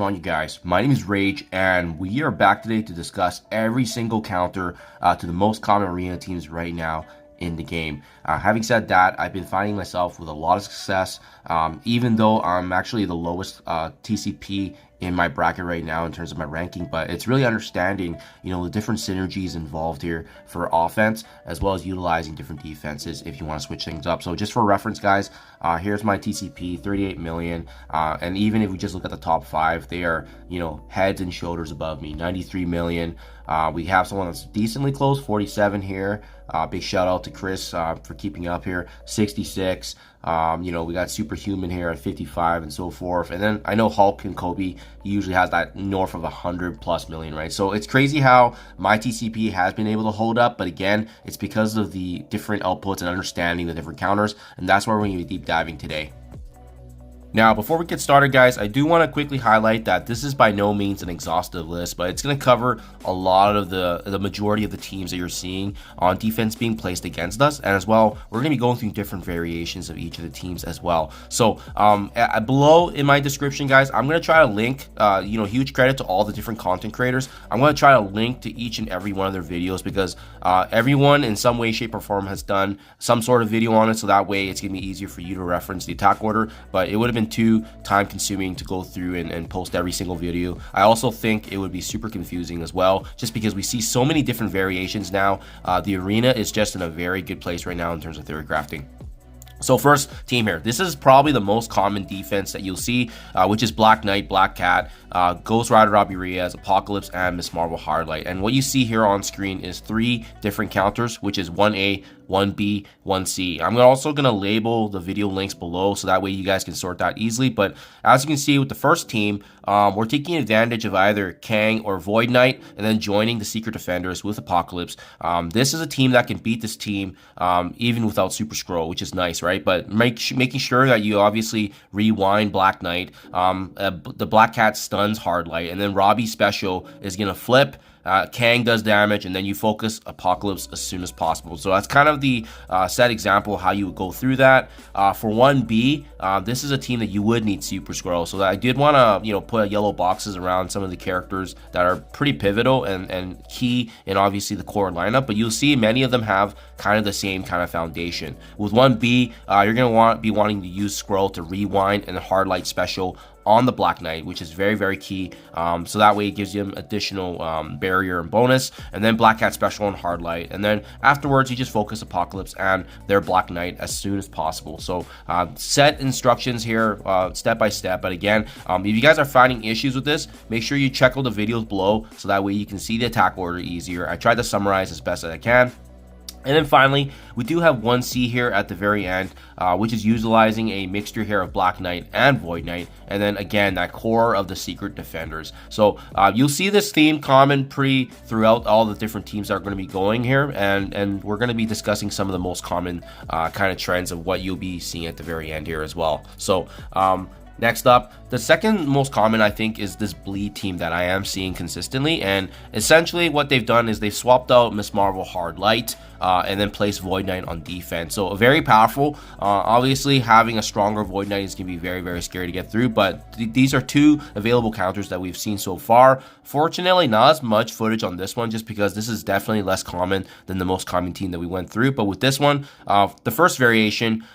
on, you guys? My name is Rage, and we are back today to discuss every single counter to the most common arena teams right now in the game. Having said that, I've been finding myself with a lot of success, even though I'm actually the lowest TCP in my bracket right now in terms of my ranking, but it's really understanding, the different synergies involved here for offense, as well as utilizing different defenses if you want to switch things up. So just for reference, guys, here's my TCP, 38 million, and even if we just look at the top 5, they are, heads and shoulders above me, 93 million. We have someone that's decently close, 47 here. Big shout out to Chris for keeping up here, 66. We got Superhuman here at 55 and so forth. And then I know Hulk and Kobe, he usually has that north of 100+ million, right? So it's crazy how my TCP has been able to hold up. But again, it's because of the different outputs and understanding the different counters. And that's why we're going to be deep diving today. Now, before we get started, guys, I do want to quickly highlight that this is by no means an exhaustive list, but it's going to cover a lot of the majority of the teams that you're seeing on defense being placed against us. And as well, we're going to be going through different variations of each of the teams as well. So below in my description, guys, I'm going to try to link, huge credit to all the different content creators. I'm going to try to link to each and every one of their videos because everyone in some way, shape, or form has done some sort of video on it. So that way it's going to be easier for you to reference the attack order, but it would have been too time consuming to go through and post every single video. I also think it would be super confusing as well, just because we see so many different variations now. The arena is just in a very good place right now in terms of theory crafting. So first team here, this is probably the most common defense that you'll see, which is Black Knight, Black Cat, Ghost Rider Robbie Reyes, Apocalypse, and Miss Marvel Hardlight. And what you see here on screen is 3 different counters, which is 1A, 1B, 1C. I'm also going to label the video links below so that way you guys can sort that easily. But as you can see with the first team, we're taking advantage of either Kang or Void Knight and then joining the Secret Defenders with Apocalypse. This is a team that can beat this team even without Super Skrull, which is nice, right? But making sure that you obviously rewind Black Knight, the Black Cat stuns Hardlight, and then Robbie special is going to flip. Kang does damage, and then you focus Apocalypse as soon as possible. So that's kind of the set example how you would go through that. For 1B, this is a team that you would need Super Skrull. So that I did want to, put yellow boxes around some of the characters that are pretty pivotal and key in obviously the core lineup. But you'll see many of them have kind of the same kind of foundation. With 1B, you're going to be wanting to use Skrull to rewind and Hardlight special on the Black Knight, which is very, very key. So that way it gives you additional barrier and bonus. And then Black Cat special on Hardlight. And then afterwards, you just focus Apocalypse and their Black Knight as soon as possible. So set instructions here step by step. But again, if you guys are finding issues with this, make sure you check out the videos below so that way you can see the attack order easier. I tried to summarize as best as I can. And then finally, we do have 1C here at the very end, which is utilizing a mixture here of Black Knight and Void Knight. And then again, that core of the Secret Defenders. So you'll see this theme common pretty throughout all the different teams that are going to be going here. And we're going to be discussing some of the most common kind of trends of what you'll be seeing at the very end here as well. So next up, the second most common, I think, is this bleed team that I am seeing consistently. And essentially what they've done is they've swapped out Miss Marvel Hardlight and then placed Void Knight on defense. So very powerful. Obviously, having a stronger Void Knight is going to be very, very scary to get through. But these are 2 available counters that we've seen so far. Fortunately, not as much footage on this one just because this is definitely less common than the most common team that we went through. But with this one, the first variation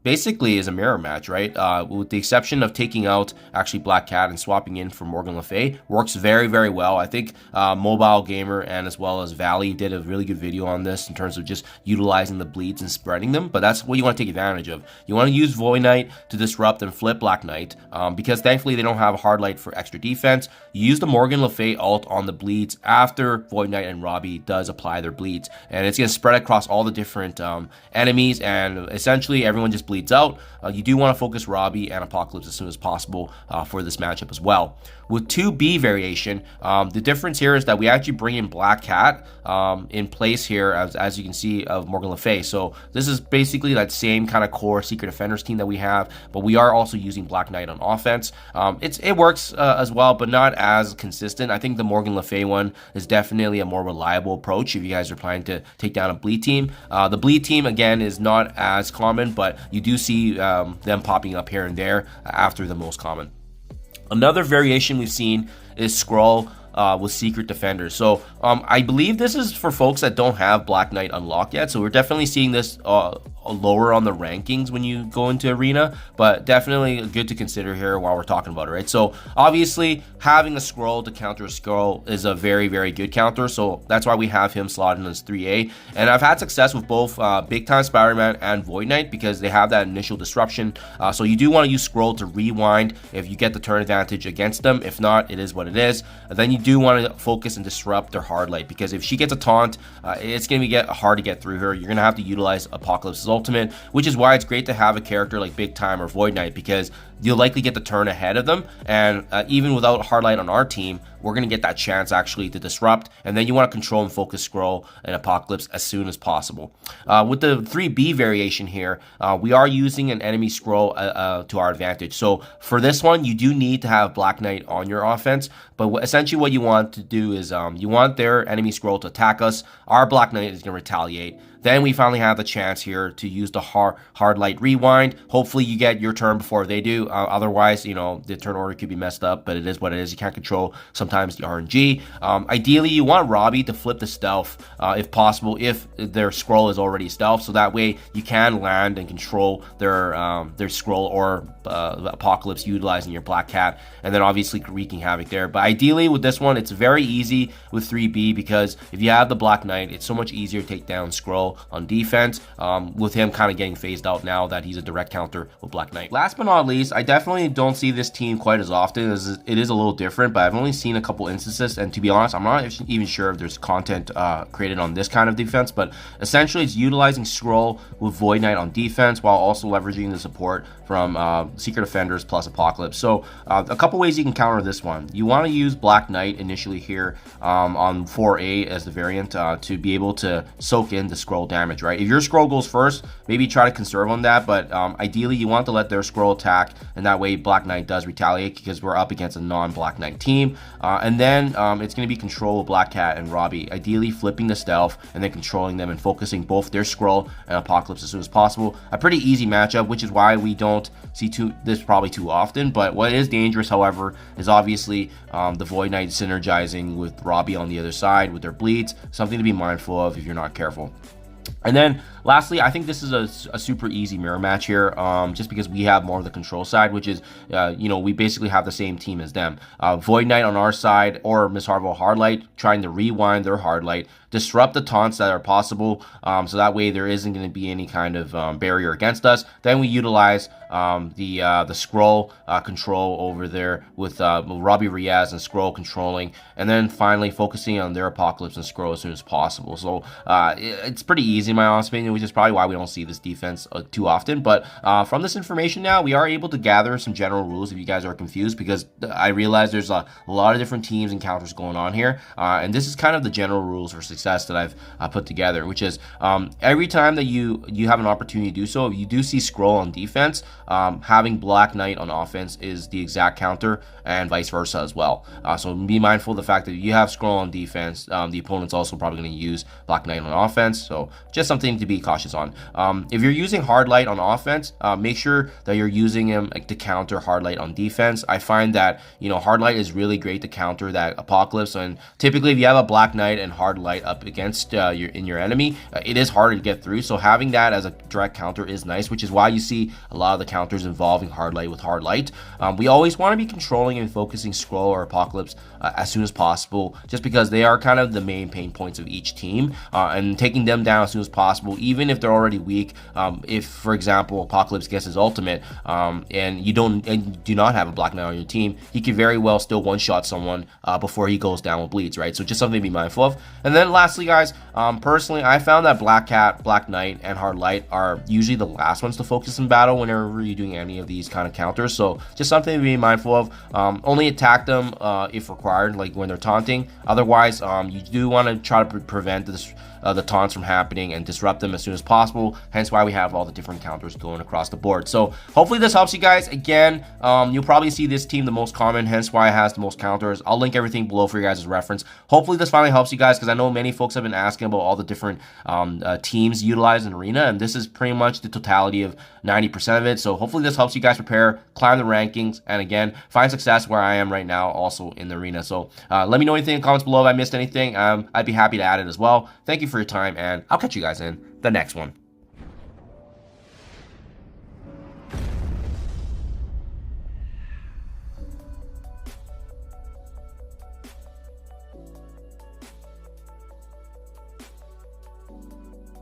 basically is a mirror match, right? With the exception of taking out actually Black Cat and swapping in for Morgan Le Fay, works very, very well. I think Mobile Gamer and as well as Valley did a really good video on this in terms of just utilizing the bleeds and spreading them. But that's what you want to take advantage of. You want to use Void Knight to disrupt and flip Black Knight because thankfully they don't have a Hardlight for extra defense. You use the Morgan Le Fay ult on the bleeds after Void Knight and Robbie does apply their bleeds, and it's going to spread across all the different enemies, and essentially everyone just bleeds out. You do want to focus Robbie and Apocalypse as soon as possible for this matchup as well. With 2B variation, the difference here is that we actually bring in Black Cat in place here, as you can see, of Morgan Le Fay. So this is basically that same kind of core Secret Defenders team that we have, but we are also using Black Knight on offense. It works as well, but not as consistent. I think the Morgan Le Fay one is definitely a more reliable approach if you guys are planning to take down a bleed team. The bleed team, again, is not as common, but you do see them popping up here and there after the most common. Another variation we've seen is SKRULL with Secret Defenders. So I believe this is for folks that don't have Black Knight unlocked yet. So we're definitely seeing this lower on the rankings when you go into Arena, but definitely good to consider here while we're talking about it, right? So obviously having a SKRULL to counter a SKRULL is a very, very good counter. So that's why we have him slotted as 3A. And I've had success with both Big Time Spider-Man and Void Knight because they have that initial disruption. So you do want to use SKRULL to rewind if you get the turn advantage against them. If not, it is what it is. And then you do want to focus and disrupt their hard light, because if she gets a taunt, it's going to be hard to get through her. You're going to have to utilize Apocalypse's ultimate, which is why it's great to have a character like Big Time or Void Knight, because you'll likely get the turn ahead of them. And even without hard light on our team, we're going to get that chance actually to disrupt. And then you want to control and focus SKRULL and Apocalypse as soon as possible. With the 3B variation here, we are using an enemy SKRULL to our advantage. So for this one, you do need to have Black Knight on your offense. But essentially what you want to do is you want their enemy SKRULL to attack us. Our Black Knight is going to retaliate. Then we finally have the chance here to use the hard light rewind. Hopefully you get your turn before they do. Otherwise, you know, the turn order could be messed up, but it is what it is. You can't control sometimes the RNG. Ideally, you want Robbie to flip the stealth if possible, if their SKRULL is already stealth. So that way you can land and control their SKRULL or Apocalypse utilizing your Black Cat, and then obviously wreaking havoc there. But ideally with this one, it's very easy with 3B, because if you have the Black Knight, it's so much easier to take down SKRULL on defense, with him kind of getting phased out now that he's a direct counter with Black Knight. Last but not least, I definitely don't see this team quite as often, as it is a little different, but I've only seen a couple instances, and to be honest, I'm not even sure if there's content created on this kind of defense, but essentially it's utilizing SKRULL with Void Knight on defense while also leveraging the support from Secret Defenders plus Apocalypse. So a couple ways you can counter this one. You want to use Black Knight initially here on 4A as the variant to be able to soak in the SKRULL damage, right? If your SKRULL goes first, maybe try to conserve on that, but ideally you want to let their SKRULL attack, and that way Black Knight does retaliate because we're up against a non-Black Knight team. And then it's going to be control of Black Cat and Robbie, ideally flipping the stealth and then controlling them and focusing both their SKRULL and Apocalypse as soon as possible. A pretty easy matchup, which is why we don't see this probably too often. But what is dangerous, however, is obviously the Void Knight synergizing with Robbie on the other side with their bleeds, something to be mindful of if you're not careful. And then lastly, I think this is a super easy mirror match here, just because we have more of the control side, which is, you know, we basically have the same team as them. Void Knight on our side, or Miss Harville Hardlight trying to rewind their Hardlight, disrupt the taunts that are possible, so that way there isn't going to be any kind of barrier against us. Then we utilize the SKRULL control over there with Robbie Reyes and SKRULL controlling, and then finally focusing on their Apocalypse and SKRULL as soon as possible. So it's pretty easy in my honest opinion, which is probably why we don't see this defense too often. But from this information now, we are able to gather some general rules if you guys are confused, because I realize there's a lot of different teams and counters going on here, and this is kind of the general rules for success that I've put together, which is every time that you have an opportunity to do so, if you do see SKRULL on defense, having Black Knight on offense is the exact counter, and vice versa as well. So be mindful of the fact that you have SKRULL on defense, the opponent's also probably going to use Black Knight on offense, so just something to be cautious on. If you're using Hard Light on offense, make sure that you're using him to counter Hard Light on defense. I find that, you know, Hard Light is really great to counter that Apocalypse, and typically if you have a Black Knight and Hard Light up against your enemy, it is harder to get through, so having that as a direct counter is nice, which is why you see a lot of the counters involving Hard Light with Hard Light. We always want to be controlling and focusing SKRULL or Apocalypse as soon as possible, just because they are kind of the main pain points of each team, and taking them down as soon as possible, even if they're already weak. If, for example, Apocalypse gets his ultimate and you do not have a Black Knight on your team, he could very well still one-shot someone before he goes down with bleeds, right? So just something to be mindful of. And then lastly, guys, personally, I found that Black Cat, Black Knight, and Hard Light are usually the last ones to focus in battle whenever you're doing any of these kind of counters, so just something to be mindful of. Only attack them if required, like when they're taunting. Otherwise, you do want to try to prevent the taunts from happening and disrupt them as soon as possible. Hence why we have all the different counters going across the board. So hopefully this helps you guys. Again, you'll probably see this team the most common, hence why it has the most counters. I'll link everything below for you guys' reference. Hopefully this finally helps you guys, because I know many folks have been asking about all the different teams utilized in Arena, and this is pretty much the totality of 90% of it. So hopefully this helps you guys prepare, climb the rankings, and again, find success where I am right now also in the Arena. So let me know anything in the comments below if I missed anything. I'd be happy to add it as well. Thank you for your time, and I'll catch you guys in the next one.